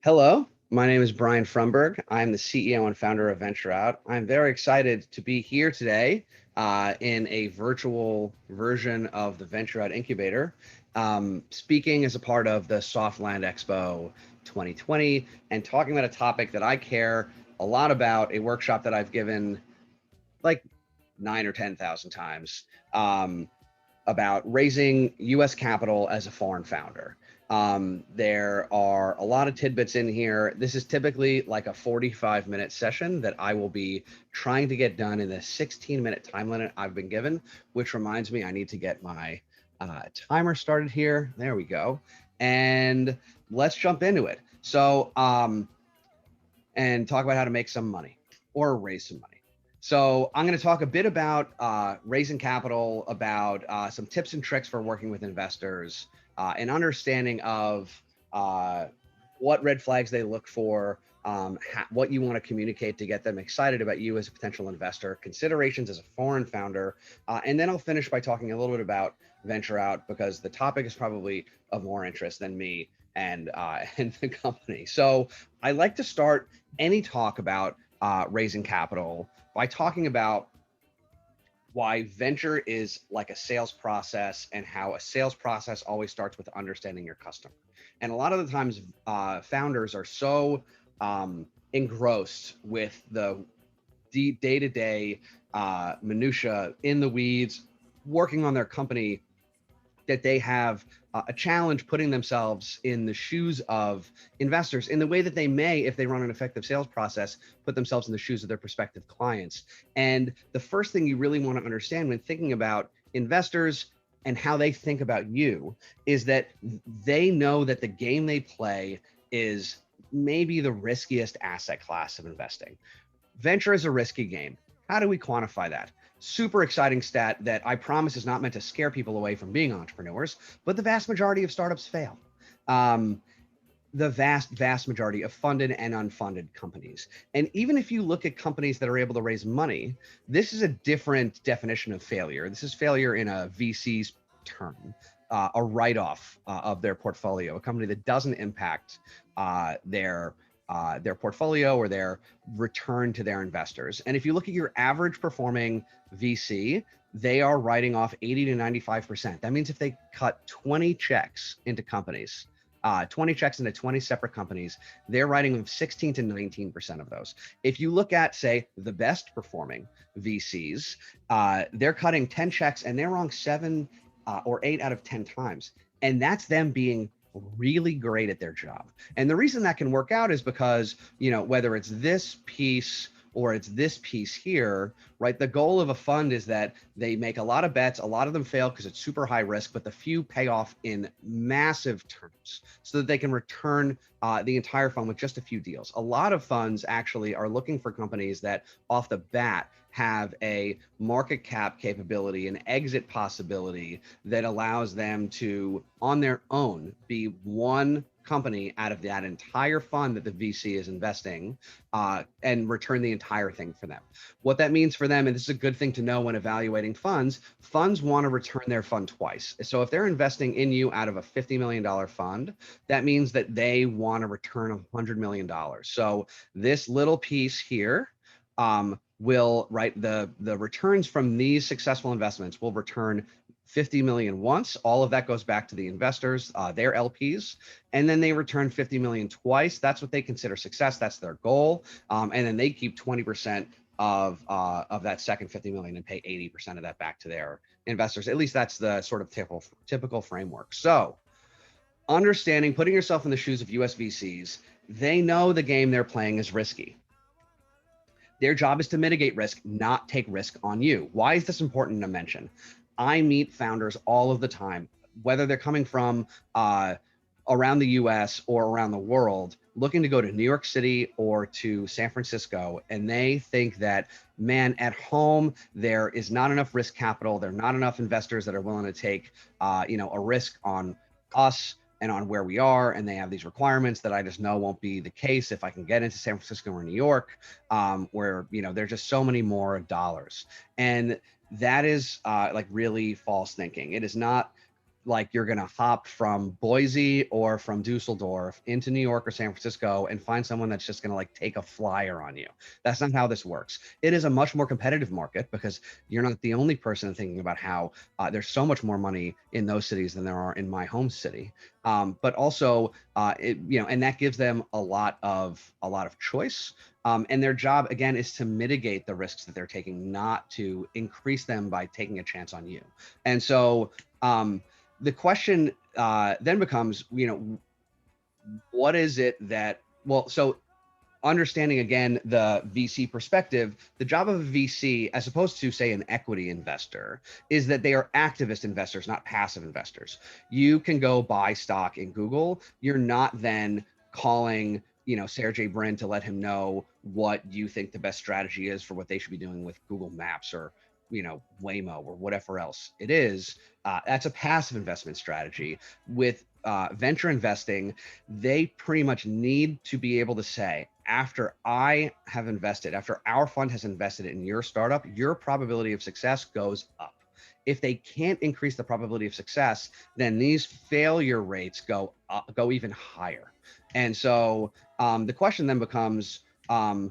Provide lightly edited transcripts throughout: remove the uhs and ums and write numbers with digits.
Hello, my name is Brian Frumberg. I'm the CEO and founder of Venture Out. I'm very excited to be here today in a virtual version of the Venture Out Incubator, speaking as a part of the Softland Expo 2020 and talking about a topic that I care a lot about, a workshop that I've given like 9 or 10,000 times. About raising US capital as a foreign founder. There are a lot of tidbits in here. This is typically like a 45-minute session that I will be trying to get done in the 16-minute time limit I've been given, which reminds me I need to get my timer started here. There we go. And let's jump into it. So, and talk about how to make some money or raise some money. So I'm going to talk a bit about raising capital, about some tips and tricks for working with investors, an understanding of what red flags they look for, what you want to communicate to get them excited about you as a potential investor, considerations as a foreign founder, and then I'll finish by talking a little bit about Venture Out because the topic is probably of more interest than me and the company. So I like to start any talk about raising capital by talking about why venture is like a sales process and how a sales process always starts with understanding your customer. And a lot of the times founders are so engrossed with the day-to-day minutia in the weeds, working on their company, that they have a challenge putting themselves in the shoes of investors in the way that they may, if they run an effective sales process, put themselves in the shoes of their prospective clients. And the first thing you really want to understand when thinking about investors and how they think about you is that they know that the game they play is maybe the riskiest asset class of investing. Venture is a risky game. How do we quantify that? Super exciting stat that I promise is not meant to scare people away from being entrepreneurs, but the vast majority of startups fail. The vast majority of funded and unfunded companies. And even if you look at companies that are able to raise money, this is a different definition of failure. This is failure in a VC's term, a write-off of their portfolio, a company that doesn't impact their portfolio or their return to their investors. And if you look at your average performing VC, they are writing off 80 to 95%. That means if they cut 20 checks into companies, 20 checks into 20 separate companies, they're writing off 16 to 19% of those. If you look at, say, the best performing VCs, they're cutting 10 checks and they're wrong 7 or 8 out of 10 times. And that's them being really great at their job. And the reason that can work out is because, you know, whether it's this piece or it's this piece here, right? The goal of a fund is that they make a lot of bets, a lot of them fail because it's super high risk, but the few pay off in massive terms so that they can return the entire fund with just a few deals. A lot of funds actually are looking for companies that off the bat have a market cap capability, an exit possibility that allows them to, on their own, be one company out of that entire fund that the VC is investing and return the entire thing for them. What that means for them, and this is a good thing to know when evaluating funds want to return their fund twice. So if they're investing in you out of a $50 million fund, that means that they want to return $100 million. So this little piece here will, right, the returns from these successful investments will return 50 million once. All of that goes back to the investors, their LPs, and then they return 50 million twice. That's what they consider success. That's their goal. And then they keep 20% of that second 50 million and pay 80% of that back to their investors. At least that's the sort of typical framework. So understanding, putting yourself in the shoes of US VCs, they know the game they're playing is risky. Their job is to mitigate risk, not take risk on you. Why is this important to mention? I meet founders all of the time, whether they're coming from around the US or around the world, looking to go to New York City or to San Francisco, and they think that, man, at home, there is not enough risk capital. There are not enough investors that are willing to take a risk on us and on where we are, and they have these requirements that I just know won't be the case if I can get into San Francisco or New York, where there's just so many more dollars. And that is like really false thinking. It is not like you're going to hop from Boise or from Dusseldorf into New York or San Francisco and find someone that's just going to like take a flyer on you. That's not how this works. It is a much more competitive market because you're not the only person thinking about how there's so much more money in those cities than there are in my home city. But also, and that gives them a lot of choice. And their job, again, is to mitigate the risks that they're taking, not to increase them by taking a chance on you. And so the question then becomes, what is it that, so understanding again the VC perspective, the job of a VC, as opposed to say an equity investor, is that they are activist investors, not passive investors. You can go buy stock in Google. You're not then calling Sergey Brin to let him know what you think the best strategy is for what they should be doing with Google Maps or Waymo or whatever else it is. That's a passive investment strategy. With venture investing, they pretty much need to be able to say, after I have invested, after our fund has invested in your startup, your probability of success goes up. If they can't increase the probability of success, then these failure rates go even higher. And so the question then becomes, how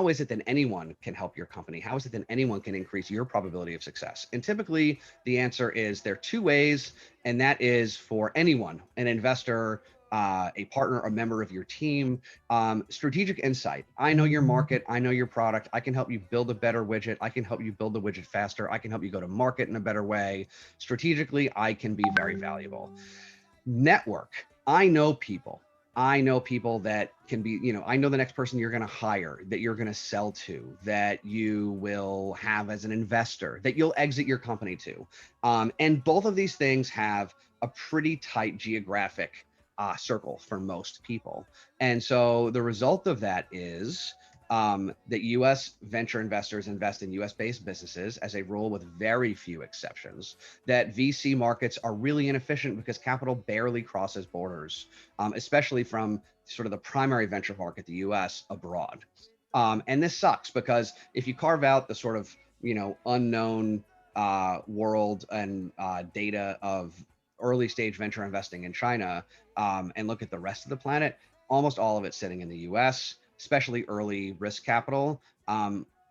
is it that anyone can help your company? How is it that anyone can increase your probability of success? And typically the answer is there are two ways, and that is for anyone, an investor, a partner, a member of your team, strategic insight. I know your market, I know your product, I can help you build a better widget, I can help you build the widget faster, I can help you go to market in a better way. Strategically, I can be very valuable. Network. I know people that can be, I know the next person you're going to hire, that you're going to sell to, that you will have as an investor, that you'll exit your company to. And both of these things have a pretty tight geographic circle for most people. And so the result of that is that US venture investors invest in US-based businesses as a rule, with very few exceptions. That VC markets are really inefficient because capital barely crosses borders, especially from sort of the primary venture market, the US, abroad. And this sucks because if you carve out the sort of unknown world and data of early stage venture investing in China and look at the rest of the planet, almost all of it's sitting in the US, especially early risk capital.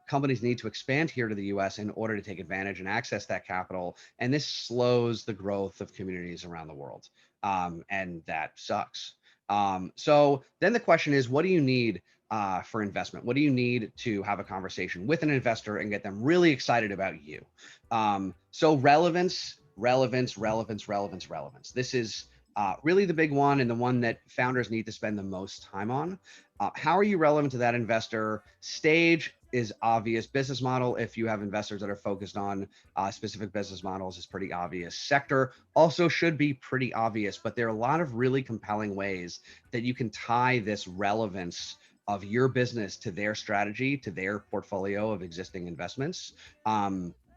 Companies need to expand here to the US in order to take advantage and access that capital. And this slows the growth of communities around the world. And that sucks. So then the question is, what do you need for investment? What do you need to have a conversation with an investor and get them really excited about you? So relevance. This is really the big one, and the one that founders need to spend the most time on. How are you relevant to that investor? Stage is obvious. Business model, if you have investors that are focused on specific business models, is pretty obvious. Sector also should be pretty obvious, but there are a lot of really compelling ways that you can tie this relevance of your business to their strategy, to their portfolio of existing investments.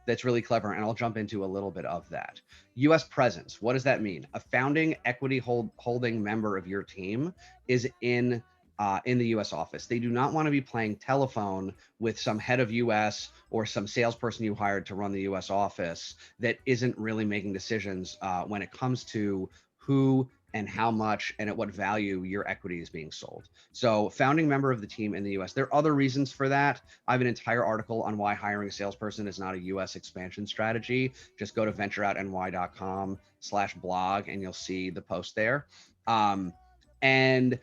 That's really clever, and I'll jump into a little bit of that. US presence, what does that mean? A founding equity holding member of your team is in the US office. They do not want to be playing telephone with some head of US or some salesperson you hired to run the US office that isn't really making decisions when it comes to who and how much and at what value your equity is being sold. So founding member of the team in the US. There are other reasons for that. I have an entire article on why hiring a salesperson is not a US expansion strategy. Just go to ventureoutny.com/blog and you'll see the post there. And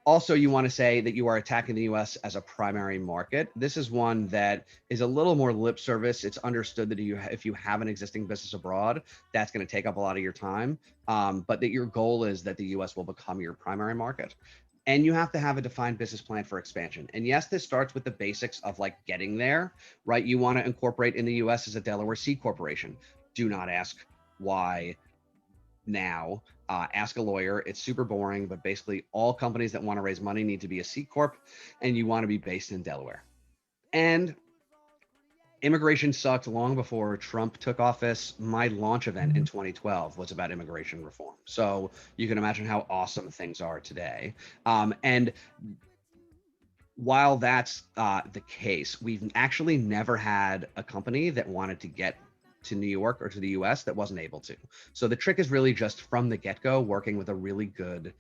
also, you want to say that you are attacking the US as a primary market. This is one that is a little more lip service. It's understood that if you have an existing business abroad, that's going to take up a lot of your time, but that your goal is that the US will become your primary market. And you have to have a defined business plan for expansion. And yes, this starts with the basics of like getting there, right? You want to incorporate in the US as a Delaware C corporation. Do not ask why now. Ask a lawyer. It's super boring, but basically all companies that want to raise money need to be a C Corp, and you want to be based in Delaware. And immigration sucked long before Trump took office. My launch event in 2012 was about immigration reform. So you can imagine how awesome things are today. And while that's the case, we've actually never had a company that wanted to get to New York or to the US that wasn't able to. So the trick is really just from the get-go working with a really good,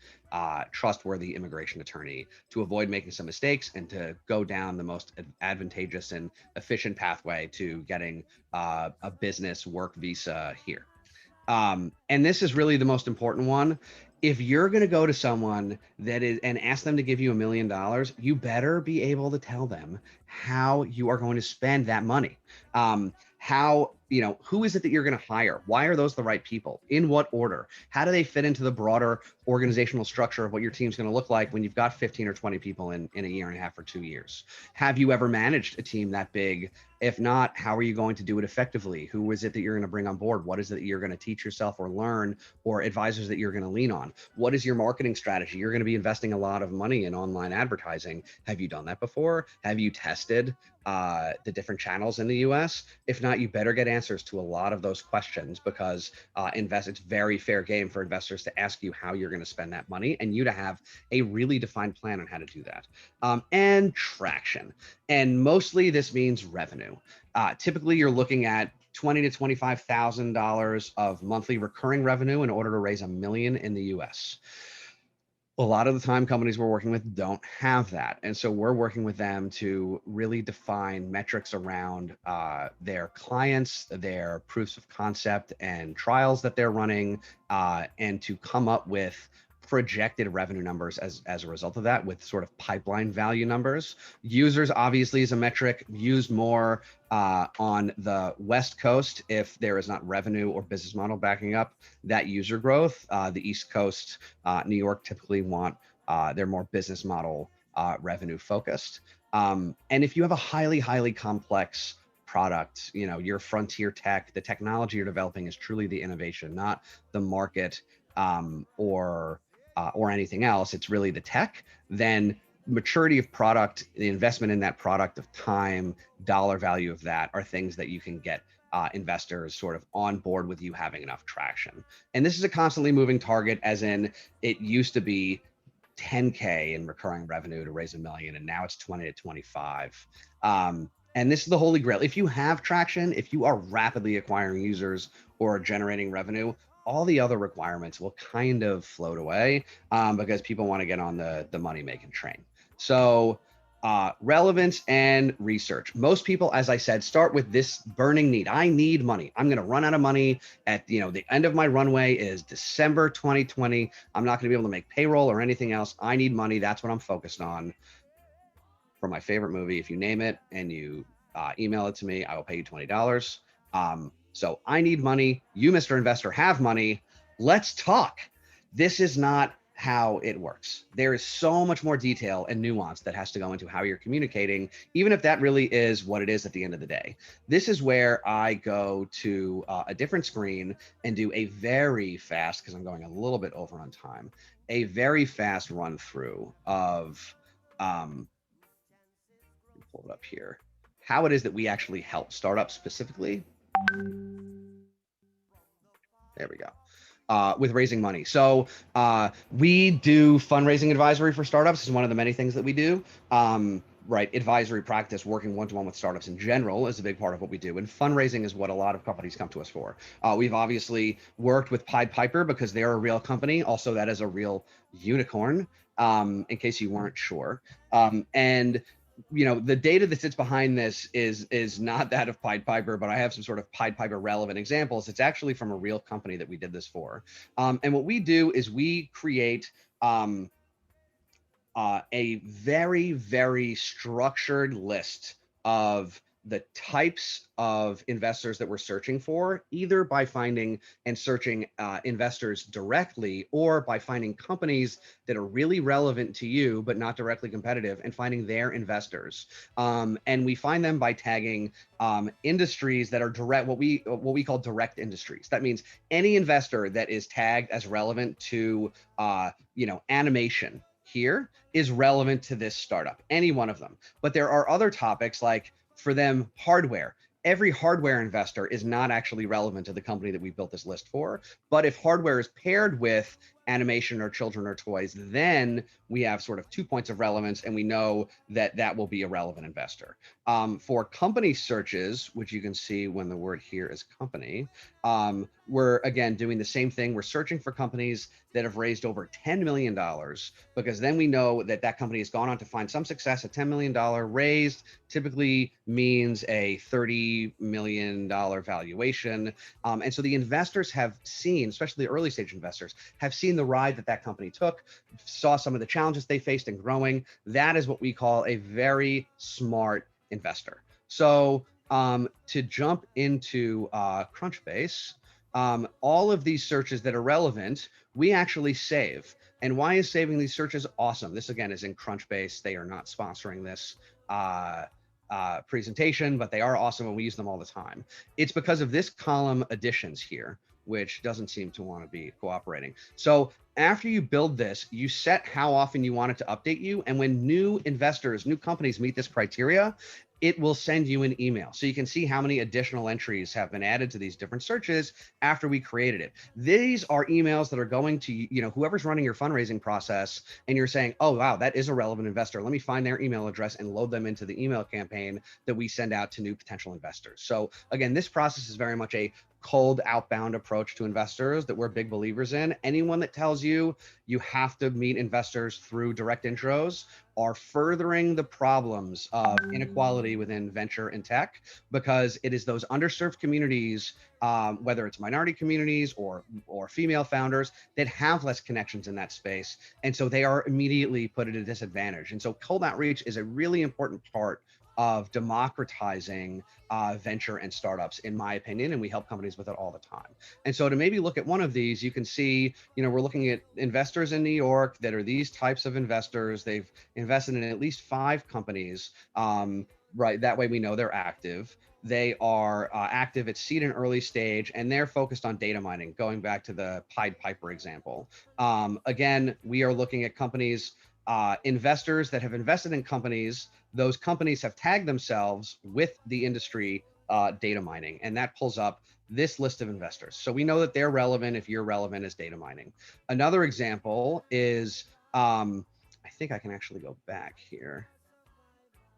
trustworthy immigration attorney to avoid making some mistakes and to go down the most advantageous and efficient pathway to getting a business work visa here. And this is really the most important one. If you're going to go to someone that is and ask them to give you $1 million, you better be able to tell them how you are going to spend that money. How, who is it that you're going to hire? Why are those the right people? In what order? How do they fit into the broader organizational structure of what your team's going to look like when you've got 15 or 20 people in a year and a half or 2 years? Have you ever managed a team that big? If not, how are you going to do it effectively? Who is it that you're going to bring on board? What is it that you're going to teach yourself or learn, or advisors that you're going to lean on? What is your marketing strategy? You're going to be investing a lot of money in online advertising. Have you done that before? Have you tested the different channels in the US? If not, you better get answers to a lot of those questions, because it's very fair game for investors to ask you how you're going to spend that money and you to have a really defined plan on how to do that. And traction. And mostly this means revenue. Typically, you're looking at $20,000 to $25,000 of monthly recurring revenue in order to raise $1 million in the US. A lot of the time, companies we're working with don't have that. And so we're working with them to really define metrics around their clients, their proofs of concept and trials that they're running, and to come up with projected revenue numbers as a result of that, with sort of pipeline value numbers. Users obviously is a metric used more on the West Coast if there is not revenue or business model backing up that user growth. The East Coast, New York, typically want they're more business model revenue focused. And if you have a highly complex product, your frontier tech, the technology you're developing is truly the innovation, not the market or anything else. It's really the tech. Then maturity of product, the investment in that product of time, dollar value of that are things that you can get investors sort of on board with you having enough traction. And this is a constantly moving target, as in it used to be 10K in recurring revenue to raise $1 million, and now it's 20 to 25. And this is the holy grail. If you have traction, if you are rapidly acquiring users or generating revenue, all the other requirements will kind of float away because people want to get on the money making train. So relevance and research. Most people, as I said, start with this burning need. I need money. I'm going to run out of money at the end of my runway is December 2020. I'm not going to be able to make payroll or anything else. I need money. That's what I'm focused on. For my favorite movie, if you name it and you email it to me, I will pay you $20. So I need money. You, Mr. Investor, have money. Let's talk. This is not how it works. There is so much more detail and nuance that has to go into how you're communicating, even if that really is what it is at the end of the day. This is where I go to a different screen and do a very fast, because I'm going a little bit over on time, a very fast run through of, pull it up here, how it is that we actually help startups specifically. There we go. With raising money. So we do fundraising advisory for startups. Is one of the many things that we do. Right, advisory practice, working one-to-one with startups in general is a big part of what we do. And fundraising is what a lot of companies come to us for. We've obviously worked with Pied Piper because they're a real company. Also, that is a real unicorn, in case you weren't sure. And the data that sits behind this is not that of Pied Piper, but I have some sort of Pied Piper relevant examples. It's actually from a real company that we did this for. And what we do is we create a very structured list of the types of investors that we're searching for, either by finding and searching investors directly, or by finding companies that are really relevant to you but not directly competitive and finding their investors. And we find them by tagging industries that are direct, what we call direct industries. That means any investor that is tagged as relevant to animation here is relevant to this startup, any one of them. But there are other topics, like for them, hardware. Every hardware investor is not actually relevant to the company that we built this list for. But if hardware is paired with animation or children or toys, then we have sort of 2 points of relevance, and we know that that will be a relevant investor. For company searches, which you can see when the word here is company, we're again doing the same thing. We're searching for companies that have raised over $10 million, because then we know that that company has gone on to find some success. A $10 million raised typically means a $30 million valuation. And so the investors have seen, especially the early stage investors, have seen the ride that that company took, saw some of the challenges they faced in growing. That is what we call a very smart investor. So to jump into Crunchbase, all of these searches that are relevant, we actually save. And why is saving these searches awesome? This again is in Crunchbase. They are not sponsoring this presentation, but they are awesome and we use them all the time. It's because of this column additions here, which doesn't seem to want to be cooperating. So after you build this, you set how often you want it to update you. And when new investors, new companies meet this criteria, it will send you an email. So you can see how many additional entries have been added to these different searches after we created it. These are emails that are going to, you know, whoever's running your fundraising process, and you're saying, oh, wow, that is a relevant investor. Let me find their email address and load them into the email campaign that we send out to new potential investors. So again, this process is very much a cold outbound approach to investors that we're big believers in. Anyone that tells you you have to meet investors through direct intros are furthering the problems of inequality within venture and tech, because it is those underserved communities, whether it's minority communities or female founders, that have less connections in that space. And so they are immediately put at a disadvantage. And so cold outreach is a really important part of democratizing venture and startups, in my opinion, and we help companies with it all the time. And so to maybe look at one of these, you can see, you know, we're looking at investors in New York that are these types of investors. They've invested in at least 5 companies, right? That way we know they're active. They are active at seed and early stage, and they're focused on data mining, going back to the Pied Piper example. Again, we are looking at companies, investors that have invested in companies. Those companies have tagged themselves with the industry data mining, and that pulls up this list of investors. So we know that they're relevant if you're relevant as data mining. Another example is, I think I can actually go back here.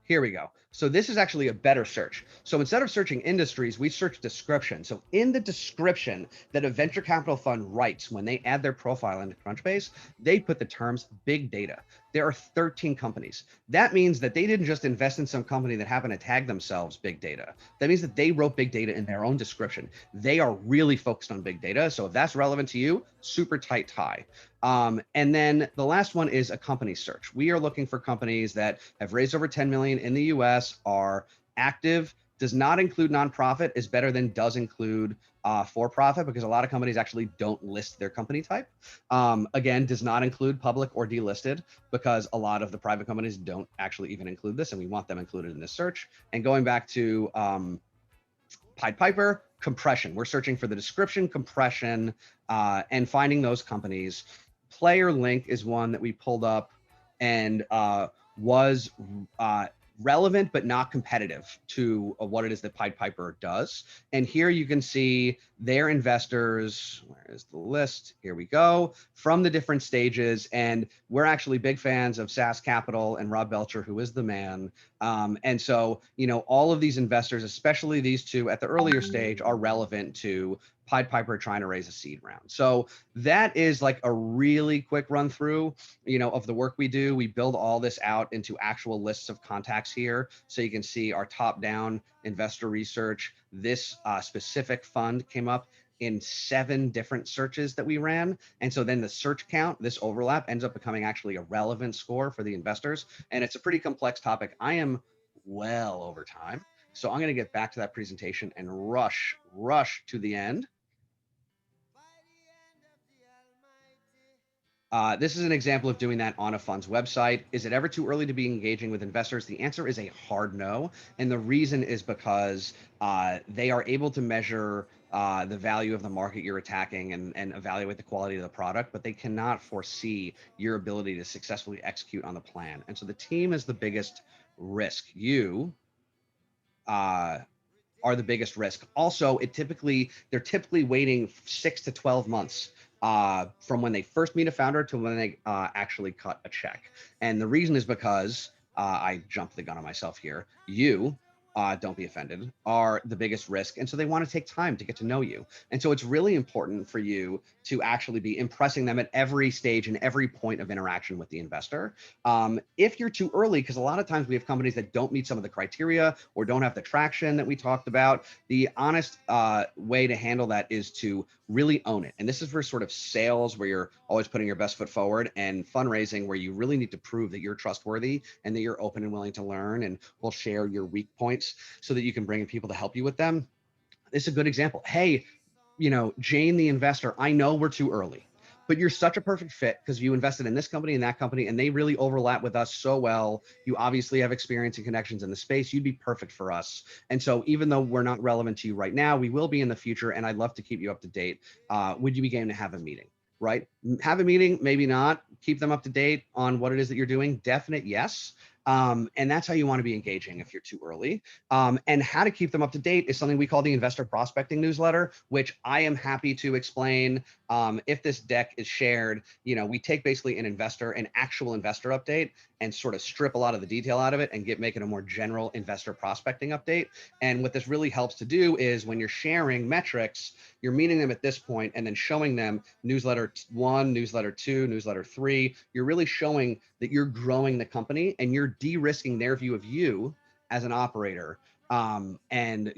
Here we go. So this is actually a better search. So instead of searching industries, we search description. So in the description that a venture capital fund writes when they add their profile into Crunchbase, they put the terms big data. There are 13 companies. That means that they didn't just invest in some company that happened to tag themselves big data. That means that they wrote big data in their own description. They are really focused on big data. So if that's relevant to you, super tight tie. And then the last one is a company search. We are looking for companies that have raised over 10 million in the US, are active, does not include nonprofit, is better than does include for-profit, because a lot of companies actually don't list their company type. Again, does not include public or delisted, because a lot of the private companies don't actually even include this, and we want them included in this search. And going back to Pied Piper, compression. We're searching for the description, compression, and finding those companies. Player link is one that we pulled up and was relevant but not competitive to what it is that Pied Piper does. And here you can see their investors. Where is the list? Here we go, from the different stages. And we're actually big fans of SAS Capital and Rob Belcher, who is the man. And so, you know, all of these investors, especially these two at the earlier stage, are relevant to Pied Piper trying to raise a seed round. So that is like a really quick run through, you know, of the work we do. We build all this out into actual lists of contacts here. So you can see our top down investor research. This specific fund came up in 7 different searches that we ran. And so then the search count, this overlap, ends up becoming actually a relevant score for the investors. And it's a pretty complex topic. I am well over time, so I'm going to get back to that presentation and rush to the end. This is an example of doing that on a fund's website. Is it ever too early to be engaging with investors? The answer is a hard no. And the reason is because they are able to measure the value of the market you're attacking and evaluate the quality of the product, but they cannot foresee your ability to successfully execute on the plan. And so the team is the biggest risk. You are the biggest risk. Also, they're typically waiting 6 to 12 months from when they first meet a founder to when they actually cut a check. And the reason is because I jumped the gun on myself here. You, don't be offended, are the biggest risk. And so they want to take time to get to know you. And so it's really important for you to actually be impressing them at every stage and every point of interaction with the investor. If you're too early, because a lot of times we have companies that don't meet some of the criteria or don't have the traction that we talked about, the honest way to handle that is to really own it. And this is for sort of sales where you're always putting your best foot forward, and fundraising where you really need to prove that you're trustworthy and that you're open and willing to learn, and will share your weak points so that you can bring in people to help you with them. This is a good example. Hey, Jane, the investor, I know we're too early, but you're such a perfect fit because you invested in this company and that company, and they really overlap with us so well. You obviously have experience and connections in the space. You'd be perfect for us. And so even though we're not relevant to you right now, we will be in the future, and I'd love to keep you up to date. Would you be game to have a meeting? Right? Have a meeting, maybe not. Keep them up to date on what it is that you're doing. Definite yes. And that's how you want to be engaging if you're too early. And how to keep them up to date is something we call the investor prospecting newsletter, which I am happy to explain. If this deck is shared, we take basically an actual investor update, and sort of strip a lot of the detail out of it and make it a more general investor prospecting update. And what this really helps to do is when you're sharing metrics, you're meeting them at this point and then showing them newsletter 1, newsletter 2, newsletter 3. You're really showing that you're growing the company and you're de-risking their view of you as an operator, and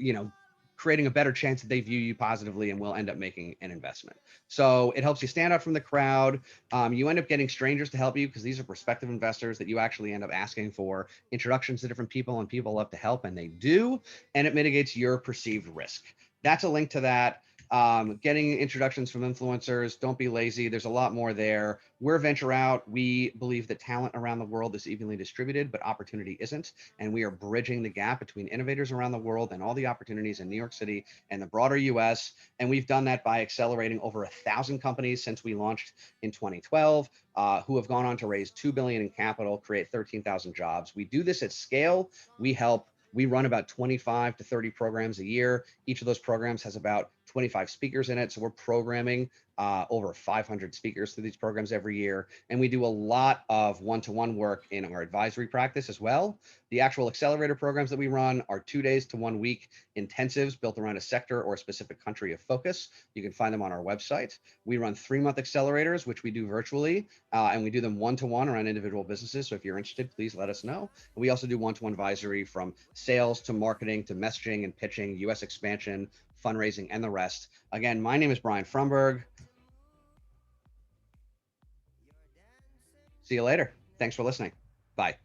creating a better chance that they view you positively and will end up making an investment. So it helps you stand out from the crowd. You end up getting strangers to help you because these are prospective investors that you actually end up asking for introductions to different people, and people love to help, and they do. And it mitigates your perceived risk. That's a link to that. Getting introductions from influencers. Don't be lazy. There's a lot more there. We're Venture Out. We believe that talent around the world is evenly distributed, but opportunity isn't. And we are bridging the gap between innovators around the world and all the opportunities in New York City and the broader US. And we've done that by accelerating over 1,000 companies since we launched in 2012, who have gone on to raise $2 billion in capital, create 13,000 jobs. We do this at scale. We run about 25 to 30 programs a year. Each of those programs has about 25 speakers in it. So we're programming over 500 speakers through these programs every year. And we do a lot of one-to-one work in our advisory practice as well. The actual accelerator programs that we run are 2 days to 1 week intensives built around a sector or a specific country of focus. You can find them on our website. We run 3-month accelerators, which we do virtually, and we do them one-to-one around individual businesses. So if you're interested, please let us know. And we also do one-to-one advisory from sales to marketing to messaging and pitching, US expansion, fundraising, and the rest. Again, my name is Brian Frumberg. See you later. Thanks for listening. Bye.